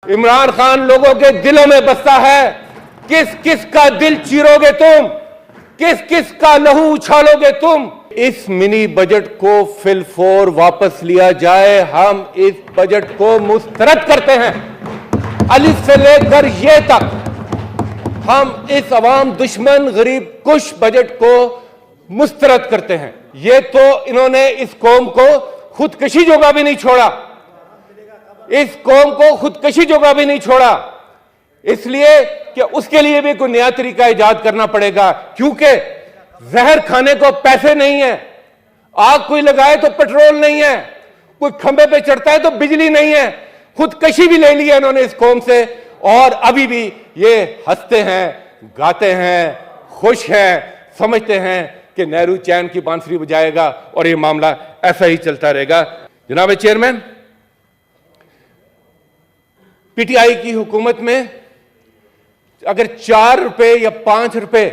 इमरान खान लोगों के दिलों में बसता है। किस किस का दिल चीरोगे तुम, किस किस का लहू उछालोगे तुम। इस मिनी बजट को फिलफोर वापस लिया जाए। हम इस बजट को मुस्तरद करते हैं, अलिफ से लेकर ये तक। हम इस अवाम दुश्मन गरीब कुश बजट को मुस्तरद करते हैं। ये तो इन्होंने इस कौम को खुदकशी जोगा भी नहीं छोड़ा, इस कौम को खुदकशी जोगा भी नहीं छोड़ा, इसलिए कि उसके लिए भी कोई नया तरीका इजाद करना पड़ेगा। क्योंकि जहर खाने को पैसे नहीं है, आग कोई लगाए तो पेट्रोल नहीं है, कोई खंबे पे चढ़ता है तो बिजली नहीं है। खुदकशी भी ले ली है इन्होंने इस कौम से, और अभी भी ये हंसते हैं, गाते हैं, खुश हैं, समझते हैं कि नेहरू चैन की बांसुरी बजाएगा और ये मामला ऐसा ही चलता रहेगा। जनाब चेयरमैन, पीटीआई की हुकूमत में अगर 4 रुपए या 5 रुपए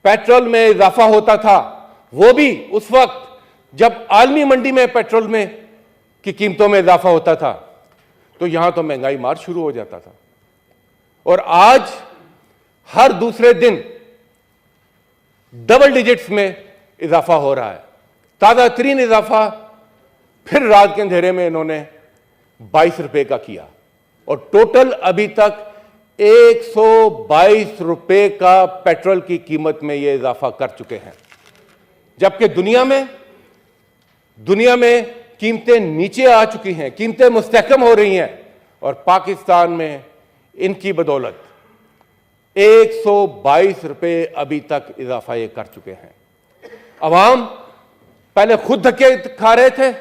पेट्रोल में इजाफा होता था, वो भी उस वक्त जब आलमी मंडी में पेट्रोल में की कीमतों में इजाफा होता था, तो यहां तो महंगाई मार शुरू हो जाता था। और आज हर दूसरे दिन डबल डिजिट्स में इजाफा हो रहा है। ताजा तरीन इजाफा फिर रात के अंधेरे में इन्होंने 22 रुपए का किया, और टोटल अभी तक 122 रुपए का पेट्रोल की कीमत में यह इजाफा कर चुके हैं। जबकि दुनिया में कीमतें नीचे आ चुकी हैं, कीमतें मुस्तहकम हो रही हैं, और पाकिस्तान में इनकी बदौलत 122 रुपए अभी तक इजाफा ये कर चुके हैं। अवाम पहले खुद धक्के खा रहे थे,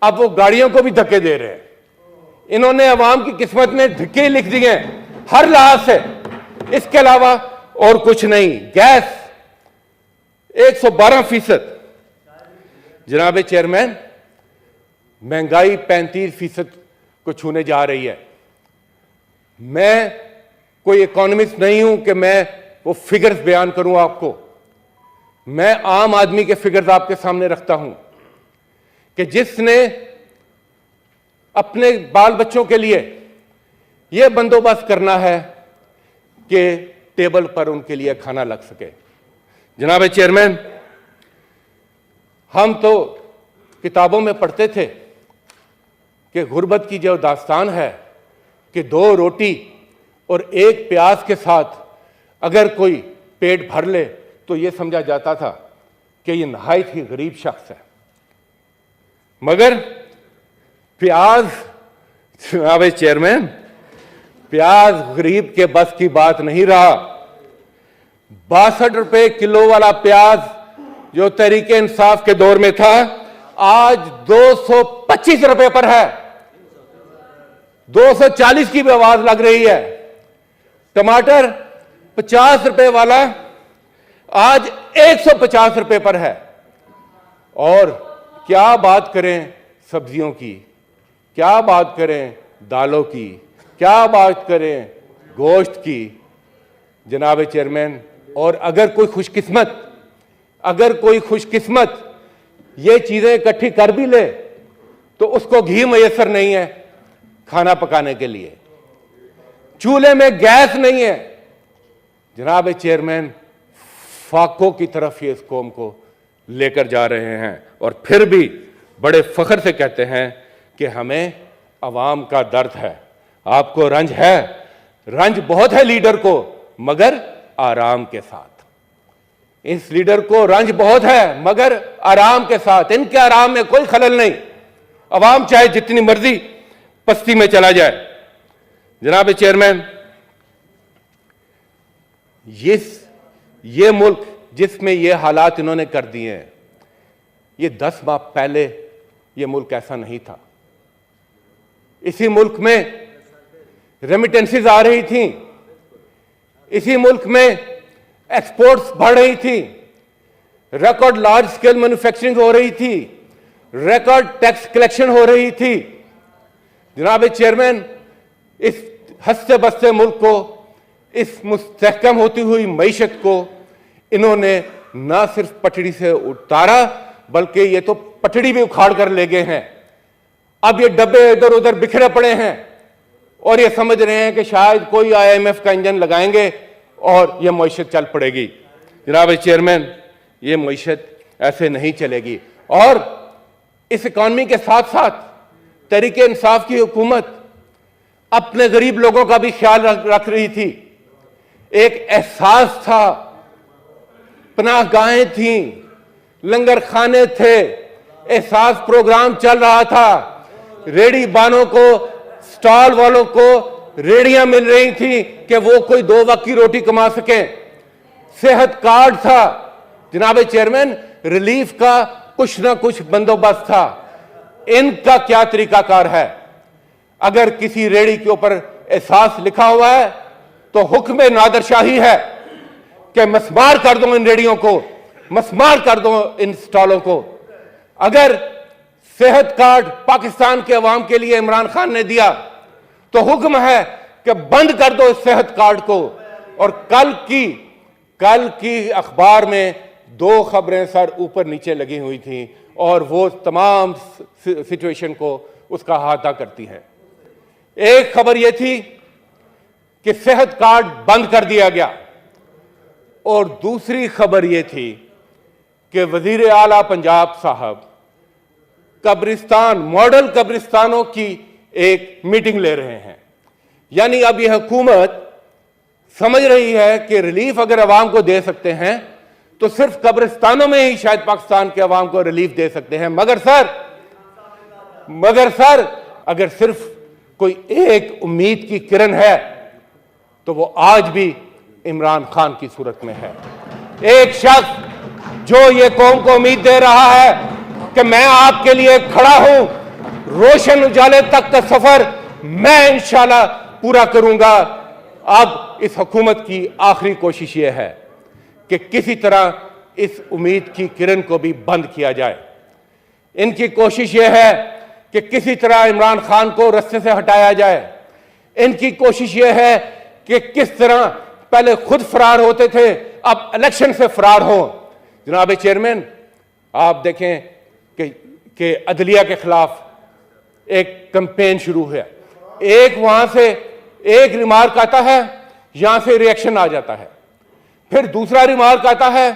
अब वो गाड़ियों को भी धक्के दे रहे हैं। इन्होंने अवाम की किस्मत में धक्के लिख दिए हर लिहाज से, इसके अलावा और कुछ नहीं। गैस 112%। जनाब चेयरमैन, महंगाई 35% को छूने जा रही है। मैं कोई इकोनॉमिस्ट नहीं हूं कि मैं वो फिगर्स बयान करूं आपको। मैं आम आदमी के फिगर्स आपके सामने रखता हूं कि जिसने अपने बाल बच्चों के लिए यह बंदोबस्त करना है कि टेबल पर उनके लिए खाना लग सके। जनाब चेयरमैन, हम तो किताबों में पढ़ते थे कि गुर्बत की जो दास्तान है कि 2 रोटी और 1 प्याज के साथ अगर कोई पेट भर ले तो यह समझा जाता था कि यह नहायत ही गरीब शख्स है। मगर प्याज, जनाब चेयरमैन, प्याज गरीब के बस की बात नहीं रहा। 62 रुपए किलो वाला प्याज जो तहरीके इंसाफ के दौर में था, आज 225 रुपए पर है। 240 की भी आवाज लग रही है। टमाटर 50 रुपए वाला आज 150 रुपए पर है। और क्या बात करें सब्जियों की, क्या बात करें दालों की, क्या बात करें गोश्त की। जनाब चेयरमैन, और अगर कोई खुशकिस्मत ये चीजें इकट्ठी कर भी ले तो उसको घी मैसर नहीं है खाना पकाने के लिए, चूल्हे में गैस नहीं है। जनाब चेयरमैन, फाकों की तरफ ये इस कौम को लेकर जा रहे हैं, और फिर भी बड़े फख्र से कहते हैं कि हमें अवाम का दर्द है। आपको रंज है, रंज बहुत है लीडर को, मगर आराम के साथ। इस लीडर को रंज बहुत है मगर आराम के साथ। इनके आराम में कोई खलल नहीं। अवाम चाहे जितनी मर्जी पस्ती में चला जाए। जनाब चेयरमैन, ये मुल्क जिसमें ये हालात इन्होंने कर दिए हैं, ये 10 माह पहले ये मुल्क ऐसा नहीं था। इसी मुल्क में रेमिटेंसेस आ रही थी, इसी मुल्क में एक्सपोर्ट्स बढ़ रही थी, रिकॉर्ड लार्ज स्केल मैन्युफैक्चरिंग हो रही थी, रिकॉर्ड टैक्स कलेक्शन हो रही थी। जनाब चेयरमैन, इस हंसते बसते मुल्क को, इस मुस्तहकम होती हुई मईशत को इन्होंने ना सिर्फ पटड़ी से उतारा, बल्कि ये तो पटड़ी भी उखाड़ कर ले गए हैं। अब ये डब्बे इधर उधर बिखरे पड़े हैं। और ये समझ रहे हैं कि शायद कोई IMF का इंजन लगाएंगे और ये मईशत चल पड़ेगी। जनाब चेयरमैन, ये मईशत ऐसे नहीं चलेगी। और इस इकॉनमी के साथ साथ तहरीके इंसाफ की हुकूमत अपने गरीब लोगों का भी ख्याल रख रही थी। एक एहसास था, पनाहगाहें थी, लंगर खाने थे, एहसास प्रोग्राम चल रहा था, रेडी बानों को, स्टॉल वालों को रेडियां मिल रही थी कि वो कोई 2 वक्त की रोटी कमा सकें। सेहत कार्ड था। जनाब चेयरमैन, रिलीफ का कुछ ना कुछ बंदोबस्त था। इनका क्या तरीकाकार है? अगर किसी रेडी के ऊपर एहसास लिखा हुआ है तो हुक्म नादरशाही है कि मस्मार कर दो इन रेडियों को, मस्मार कर दो इन स्टॉलों को। अगर सेहत कार्ड पाकिस्तान के अवाम के लिए इमरान खान ने दिया तो हुक्म है कि बंद कर दो इस सेहत कार्ड को। और कल की अखबार में 2 खबरें सर ऊपर नीचे लगी हुई थी और वो तमाम सिचुएशन को उसका अहाता करती हैं। एक खबर यह थी कि सेहत कार्ड बंद कर दिया गया और दूसरी खबर यह थी कि वजीर आला पंजाब साहब कब्रिस्तान, मॉडल कब्रिस्तानों की एक मीटिंग ले रहे हैं। यानी अब यह हुकूमत समझ रही है कि रिलीफ अगर अवाम को दे सकते हैं तो सिर्फ कब्रिस्तानों में ही शायद पाकिस्तान के अवाम को रिलीफ दे सकते हैं। मगर सर अगर सिर्फ कोई एक उम्मीद की किरण है तो वो आज भी इमरान खान की सूरत में है। एक शख्स जो ये कौम को उम्मीद दे रहा है कि मैं आपके लिए खड़ा हूं, रोशन उजाले तक का सफर मैं इंशाल्लाह पूरा करूंगा। अब इस हुकूमत की आखिरी कोशिश यह है कि किसी तरह इस उम्मीद की किरण को भी बंद किया जाए। इनकी कोशिश यह है कि किसी तरह इमरान खान को रास्ते से हटाया जाए। इनकी कोशिश यह है कि किस तरह पहले खुद फरार होते थे अब इलेक्शन से फरार हो। जनाब चेयरमैन, आप देखें कि अदलिया के खिलाफ एक कैंपेन शुरू है। एक वहां से एक रिमार्क आता है, यहां से रिएक्शन आ जाता है, फिर दूसरा रिमार्क आता है,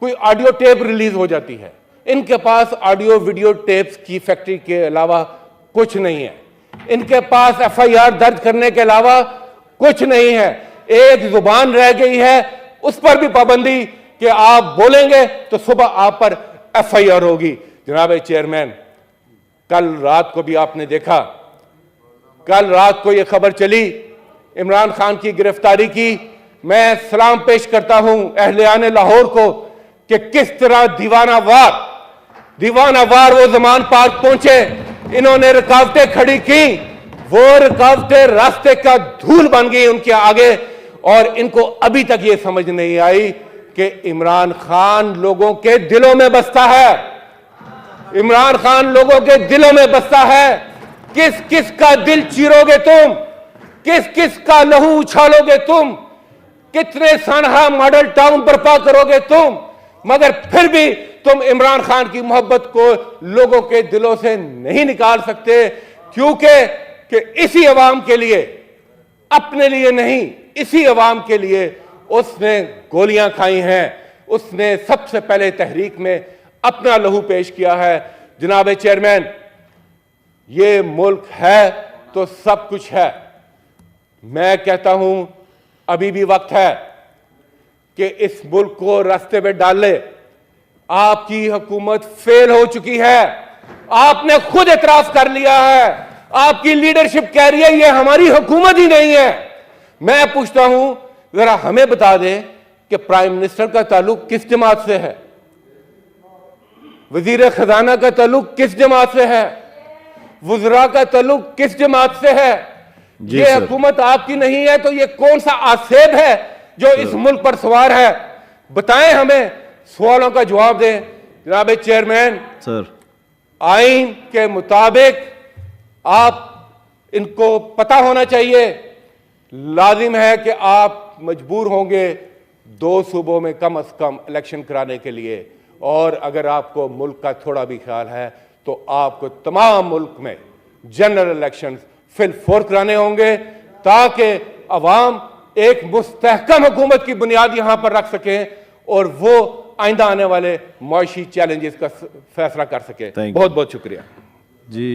कोई ऑडियो टेप रिलीज हो जाती है। इनके पास ऑडियो वीडियो टेप्स की फैक्ट्री के अलावा कुछ नहीं है। इनके पास FIR दर्ज करने के अलावा कुछ नहीं है। एक जुबान रह गई है, उस पर भी पाबंदी कि आप बोलेंगे तो सुबह आप पर FIR होगी। जनाब चेयरमैन, कल रात को भी आपने देखा, कल रात को यह खबर चली इमरान खान की गिरफ्तारी की। मैं सलाम पेश करता हूं अहले-आने लाहौर को कि किस तरह दीवानावार वो जमान पार्क पहुंचे, इन्होंने रुकावटें खड़ी की, वो रुकावटें रास्ते का धूल बन गई उनके आगे। और इनको अभी तक ये समझ नहीं आई कि इमरान खान लोगों के दिलों में बसता है। इमरान खान लोगों के दिलों में बसता है। किस किस का दिल चीरोगे तुम, किस किस का लहू उछालोगे तुम, कितने सनहा मॉडल टाउन बर्पा करोगे तुम, मगर फिर भी तुम इमरान खान की मोहब्बत को लोगों के दिलों से नहीं निकाल सकते। क्योंकि इसी अवाम के लिए, अपने लिए नहीं, इसी अवाम के लिए उसने गोलियां खाई हैं। उसने सबसे पहले तहरीक में अपना लहू पेश किया है। जनाब चेयरमैन, ये मुल्क है तो सब कुछ है। मैं कहता हूं अभी भी वक्त है कि इस मुल्क को रास्ते पे डाल ले। आपकी हुकूमत फेल हो चुकी है, आपने खुद इतराफ कर लिया है। आपकी लीडरशिप कह रही है ये हमारी हुकूमत ही नहीं है। मैं पूछता हूं, जरा हमें बता दें कि प्राइम मिनिस्टर का ताल्लुक किस जमात से है, वजीर खजाना का ताल्लुक किस जमात से है, वुज़रा का ताल्लुक किस जमात से है। ये हुकूमत आपकी नहीं है तो ये कौन सा आसेब है जो इस मुल्क पर सवार है? बताएं हमें, सवालों का जवाब दें। जनाब चेयरमैन, सर, आइन के मुताबिक आप इनको पता होना चाहिए, लाजिम है कि आप मजबूर होंगे 2 सूबों में कम से कम इलेक्शन कराने के लिए। और अगर आपको मुल्क का थोड़ा भी ख्याल है तो आपको तमाम मुल्क में जनरल इलेक्शंस फिल फोर्थ कराने होंगे ताकि अवाम एक मुस्तहकम हुकूमत की बुनियाद यहां पर रख सके और वो आइंदा आने वाले मुआशी चैलेंजेस का फैसला कर सके। बहुत बहुत शुक्रिया जी।